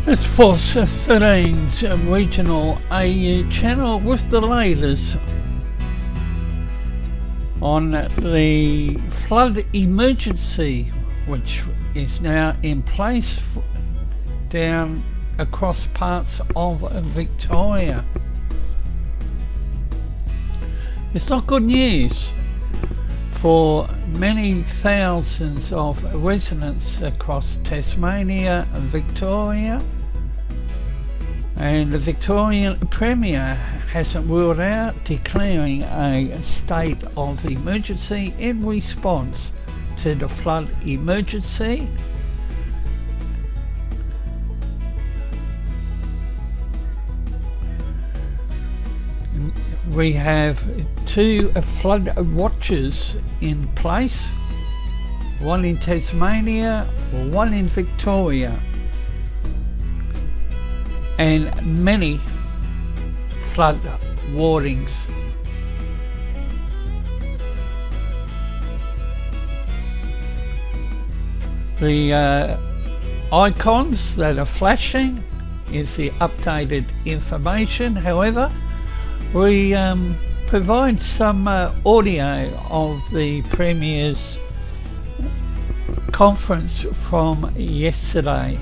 It's Force 13's regional AU channel with the latest on the flood emergency, which is now in place down across parts of Victoria. It's not good news for many thousands of residents across Tasmania and Victoria, and the Victorian Premier hasn't ruled out declaring a state of emergency in response to the flood emergency. We have 2 flood watches in place, one in Tasmania, one in Victoria, and many flood warnings. The icons that are flashing is the updated information. However, we provide some audio of the Premier's conference from yesterday.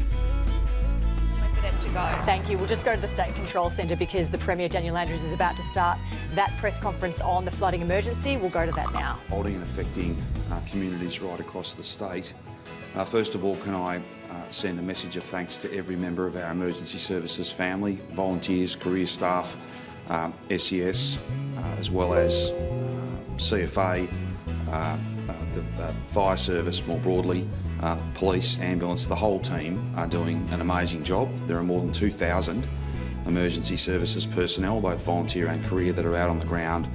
Thank you. We'll just go to the State Control Centre because the Premier, Daniel Andrews, is about to start that press conference on the flooding emergency. We'll go to that now. Holding and affecting communities right across the state. First of all, can I send a message of thanks to every member of our emergency services family, volunteers, career staff, SES, as well as CFA, the fire service more broadly, police, ambulance. The whole team are doing an amazing job. There are more than 2,000 emergency services personnel, both volunteer and career, that are out on the ground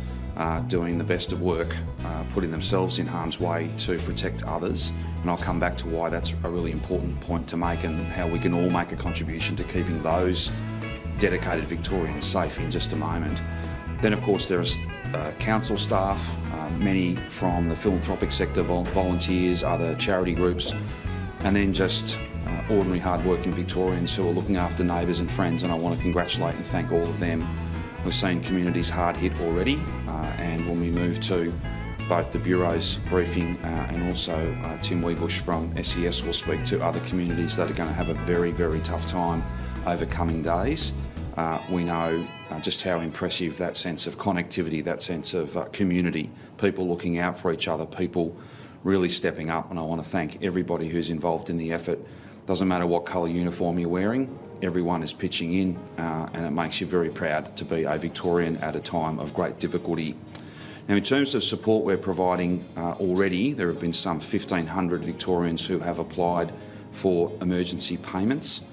doing the best of work, putting themselves in harm's way to protect others. And I'll come back to why that's a really important point to make and how we can all make a contribution to keeping those dedicated Victorians safe in just a moment. Then of course there are council staff, many from the philanthropic sector, volunteers, other charity groups, and then just ordinary hard-working Victorians who are looking after neighbours and friends, and I want to congratulate and thank all of them. We've seen communities hard hit already, and when we move to both the Bureau's briefing and also Tim Weebush from SES will speak to other communities that are going to have a very, very tough time over coming days. We know just how impressive that sense of connectivity, that sense of community, people looking out for each other, people really stepping up, and I want to thank everybody who's involved in the effort. Doesn't matter what colour uniform you're wearing, everyone is pitching in, and it makes you very proud to be a Victorian at a time of great difficulty. Now, in terms of support we're providing already, there have been some 1,500 Victorians who have applied for emergency payments.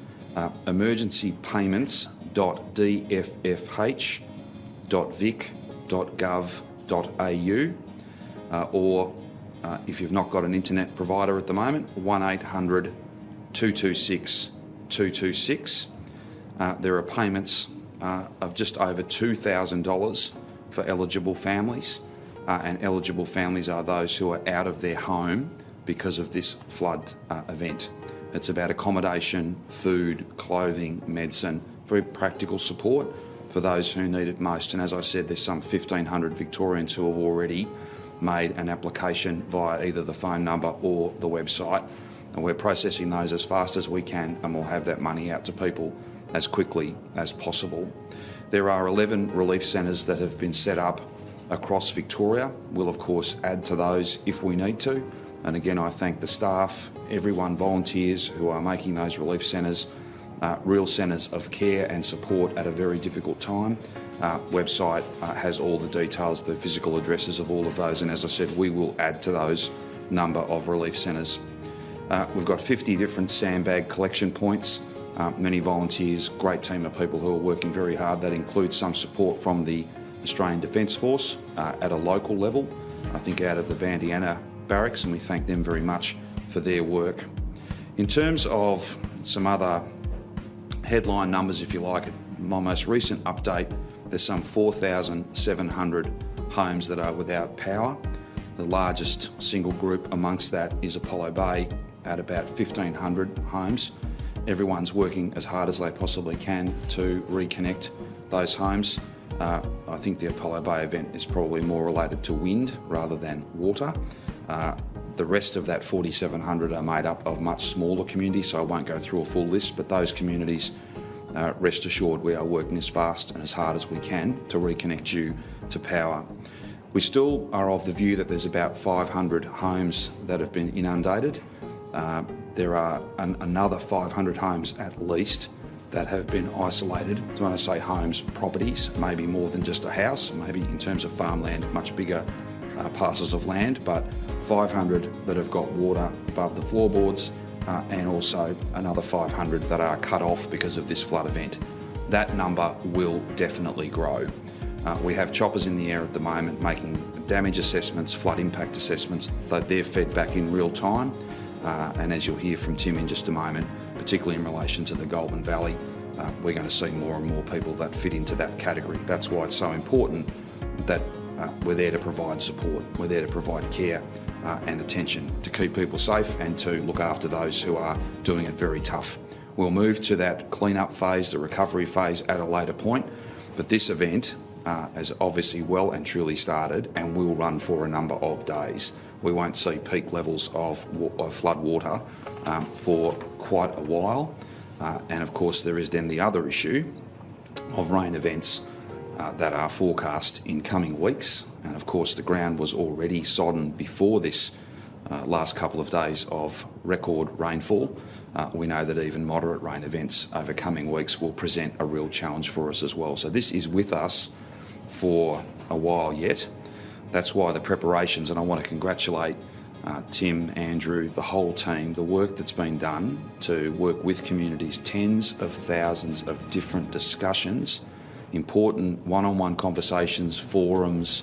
Emergency payments.dffh.vic.gov.au, or if you've not got an internet provider at the moment, 1800 226 226. There are payments of just over $2,000 for eligible families, and eligible families are those who are out of their home because of this flood event. It's about accommodation, food, clothing, medicine, very practical support for those who need it most. And as I said, there's some 1,500 Victorians who have already made an application via either the phone number or the website. And we're processing those as fast as we can, and we'll have that money out to people as quickly as possible. There are 11 relief centres that have been set up across Victoria. We'll of course add to those if we need to. And again, I thank the staff, everyone, volunteers who are making those relief centres real centres of care and support at a very difficult time. Website has all the details, the physical addresses of all of those, and as I said, we will add to those number of relief centres. We've got 50 different sandbag collection points, many volunteers, great team of people who are working very hard. That includes some support from the Australian Defence Force at a local level, I think out of the Bandiana barracks, and we thank them very much for their work. In terms of some other headline numbers, if you like, my most recent update, there's some 4,700 homes that are without power. The largest single group amongst that is Apollo Bay at about 1,500 homes. Everyone's working as hard as they possibly can to reconnect those homes. I think the Apollo Bay event is probably more related to wind rather than water. The rest of that 4,700 are made up of much smaller communities, so I won't go through a full list, but those communities, rest assured we are working as fast and as hard as we can to reconnect you to power. We still are of the view that there's about 500 homes that have been inundated. There are another 500 homes at least that have been isolated. So when I say homes, properties, maybe more than just a house, maybe in terms of farmland, much bigger parcels of land, but 500 that have got water above the floorboards, and also another 500 that are cut off because of this flood event. That number will definitely grow. We have choppers in the air at the moment making damage assessments, flood impact assessments, that they're fed back in real time. And as you'll hear from Tim in just a moment, particularly in relation to the Goulburn Valley, we're going to see more and more people that fit into that category. That's why it's so important that we're there to provide support, we're there to provide care and attention to keep people safe and to look after those who are doing it very tough. We'll move to that clean-up phase, the recovery phase at a later point, but this event has obviously well and truly started and will run for a number of days. We won't see peak levels of flood water for quite a while. And of course there is then the other issue of rain events that are forecast in coming weeks. And of course the ground was already sodden before this last couple of days of record rainfall. We know that even moderate rain events over coming weeks will present a real challenge for us as well. So this is with us for a while yet. That's why the preparations, and I want to congratulate Tim, Andrew, the whole team, the work that's been done to work with communities, tens of thousands of different discussions, important one-on-one conversations, forums,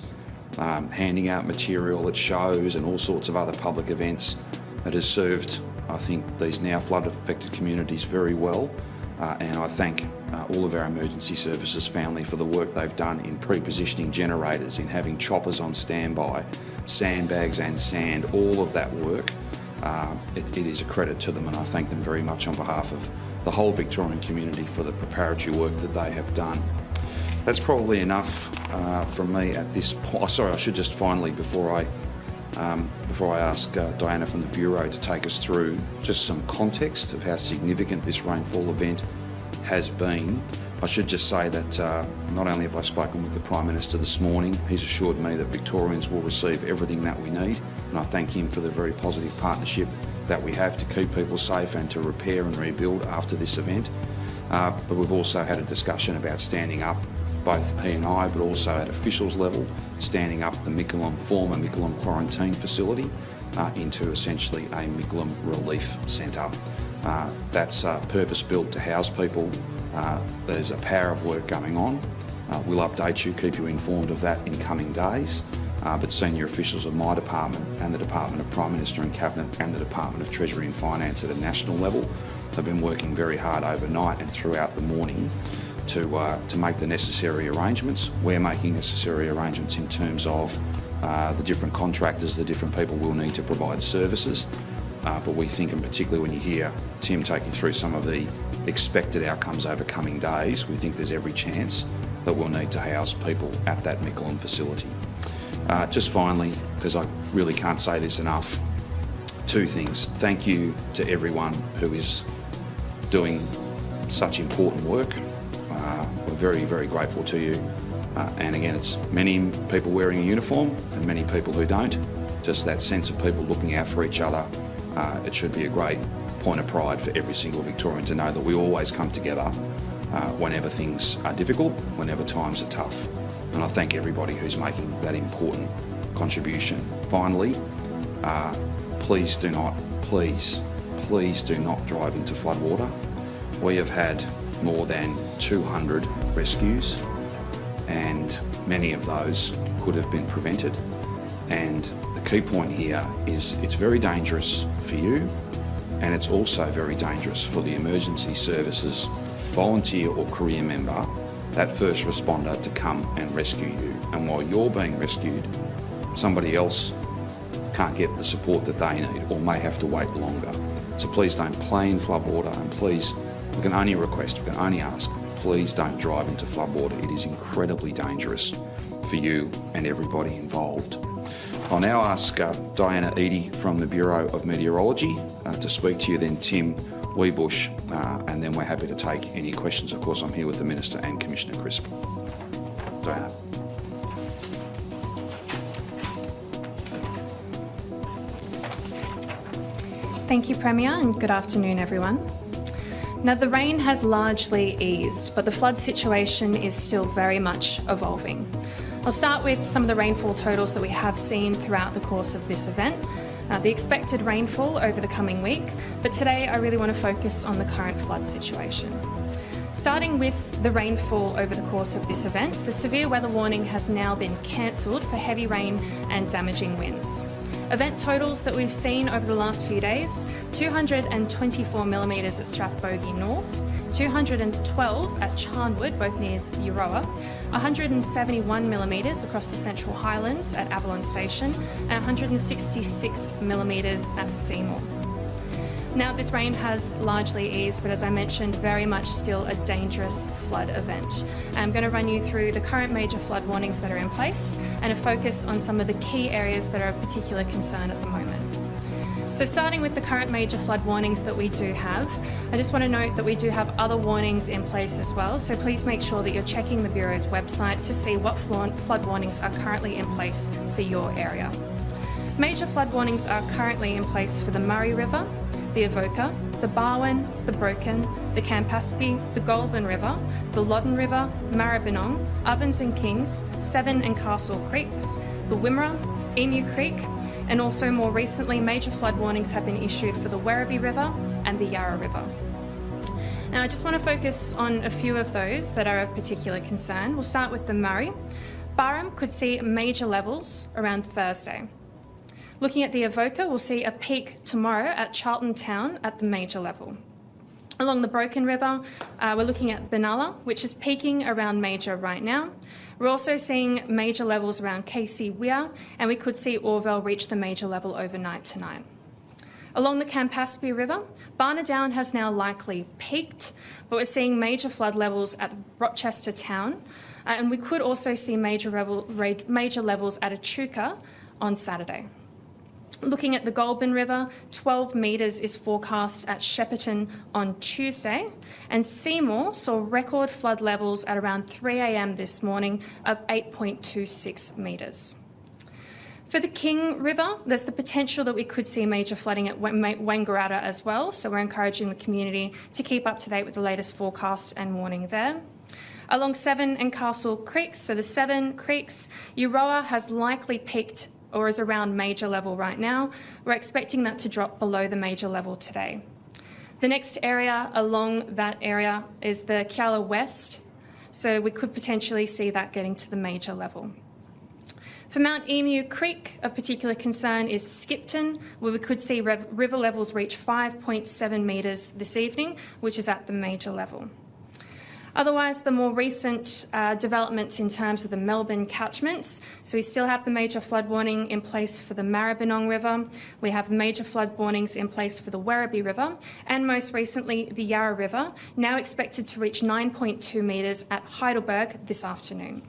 handing out material at shows and all sorts of other public events that has served, I think, these now flood-affected communities very well. And I thank all of our emergency services family for the work they've done in pre-positioning generators, in having choppers on standby, sandbags and sand, all of that work. It is a credit to them, and I thank them very much on behalf of the whole Victorian community for the preparatory work that they have done. That's probably enough from me at this point. Sorry, I should just finally, before I ask Diana from the Bureau to take us through just some context of how significant this rainfall event has been, I should just say that not only have I spoken with the Prime Minister this morning, he's assured me that Victorians will receive everything that we need, and I thank him for the very positive partnership that we have to keep people safe and to repair and rebuild after this event. But we've also had a discussion about standing up, both he and I, but also at officials level, standing up the former Mickleham quarantine facility into essentially a Mickleham relief centre. That's purpose-built to house people. There's a power of work going on. We'll update you, keep you informed of that in coming days. But senior officials of my department and the Department of Prime Minister and Cabinet and the Department of Treasury and Finance at a national level have been working very hard overnight and throughout the morning to make the necessary arrangements. We're making necessary arrangements in terms of the different contractors, the different people will need to provide services. But we think, and particularly when you hear Tim take you through some of the expected outcomes over coming days, we think there's every chance that we'll need to house people at that Mickleham facility. Just finally, because I really can't say this enough, two things. Thank you to everyone who is doing such important work. We're very, very grateful to you. And again, it's many people wearing a uniform and many people who don't. Just that sense of people looking out for each other. It should be a great point of pride for every single Victorian to know that we always come together whenever things are difficult, whenever times are tough. And I thank everybody who's making that important contribution. Finally, please do not drive into floodwater. We have had more than 200 rescues, and many of those could have been prevented. And the key point here is it's very dangerous for you, and it's also very dangerous for the emergency services volunteer or career member, that first responder, to come and rescue you. And while you're being rescued, somebody else can't get the support that they need or may have to wait longer. So please don't play in floodwater, and please, we can only request, we can only ask, please don't drive into floodwater. It is incredibly dangerous for you and everybody involved. I'll now ask Diana Eadie from the Bureau of Meteorology to speak to you, then Tim Weebush, and then we're happy to take any questions. Of course, I'm here with the Minister and Commissioner Crisp. Diana. Thank you, Premier, and good afternoon, everyone. Now, the rain has largely eased, but the flood situation is still very much evolving. I'll start with some of the rainfall totals that we have seen throughout the course of this event, the expected rainfall over the coming week, but today I really want to focus on the current flood situation. Starting with the rainfall over the course of this event, the severe weather warning has now been cancelled for heavy rain and damaging winds. Event totals that we've seen over the last few days: 224 millimetres at Strathbogie North, 212 at Charnwood, both near Euroa, 171 millimetres across the Central Highlands at Avalon Station, and 166 millimetres at Seymour. Now, this rain has largely eased, but as I mentioned, very much still a dangerous flood event. I'm going to run you through the current major flood warnings that are in place and a focus on some of the key areas that are of particular concern at the moment. So starting with the current major flood warnings that we do have, I just want to note that we do have other warnings in place as well, so please make sure that you're checking the Bureau's website to see what flood warnings are currently in place for your area. Major flood warnings are currently in place for the Murray River, the Avoca, the Barwon, the Broken, the Campaspe, the Goulburn River, the Loddon River, Maribyrnong, Ovens and Kings, Severn and Castle Creeks, the Wimmera, Emu Creek, and also more recently major flood warnings have been issued for the Werribee River and the Yarra River. Now I just want to focus on a few of those that are of particular concern. We'll start with the Murray. Barham could see major levels around Thursday. Looking at the Avoca, we'll see a peak tomorrow at Charlton Town at the major level. Along the Broken River, we're looking at Benalla, which is peaking around major right now. We're also seeing major levels around KC Weir, and we could see Orville reach the major level overnight tonight. Along the Campaspe River, Barnadown has now likely peaked, but we're seeing major flood levels at Rochester Town, and we could also see major levels at Echuca on Saturday. Looking at the Goulburn River, 12 metres is forecast at Shepparton on Tuesday, and Seymour saw record flood levels at around 3 a.m. this morning of 8.26 metres. For the King River, there's the potential that we could see major flooding at Wangaratta as well, so we're encouraging the community to keep up to date with the latest forecast and warning there. Along Severn and Castle Creeks, so the Severn Creeks, Euroa has likely peaked or is around major level right now. We're expecting that to drop below the major level today. The next area along that area is the Kialla West, so we could potentially see that getting to the major level. For Mount Emu Creek, of particular concern is Skipton, where we could see river levels reach 5.7 metres this evening, which is at the major level. Otherwise, the more recent developments in terms of the Melbourne catchments, so we still have the major flood warning in place for the Maribyrnong River, we have major flood warnings in place for the Werribee River, and most recently the Yarra River, now expected to reach 9.2 metres at Heidelberg this afternoon.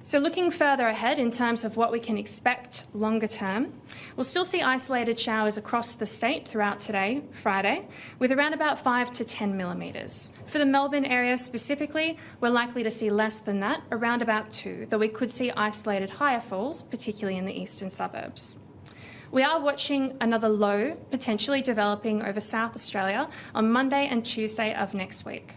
So looking further ahead in terms of what we can expect longer term, we'll still see isolated showers across the state throughout today, Friday, with around about 5 to 10 millimetres. For the Melbourne area specifically, we're likely to see less than that, around about 2, though we could see isolated higher falls, particularly in the eastern suburbs. We are watching another low potentially developing over South Australia on Monday and Tuesday of next week.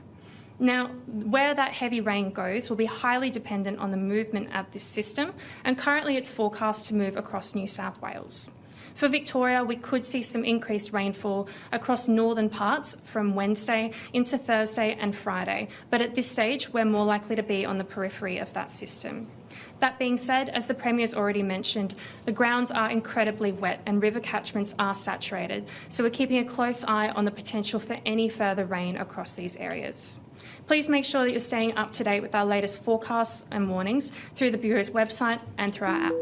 Now, where that heavy rain goes will be highly dependent on the movement of this system, and currently it's forecast to move across New South Wales. For Victoria, we could see some increased rainfall across northern parts from Wednesday into Thursday and Friday, but at this stage, we're more likely to be on the periphery of that system. That being said, as the Premier's already mentioned, the grounds are incredibly wet and river catchments are saturated, so we're keeping a close eye on the potential for any further rain across these areas. Please make sure that you're staying up to date with our latest forecasts and warnings through the Bureau's website and through our app.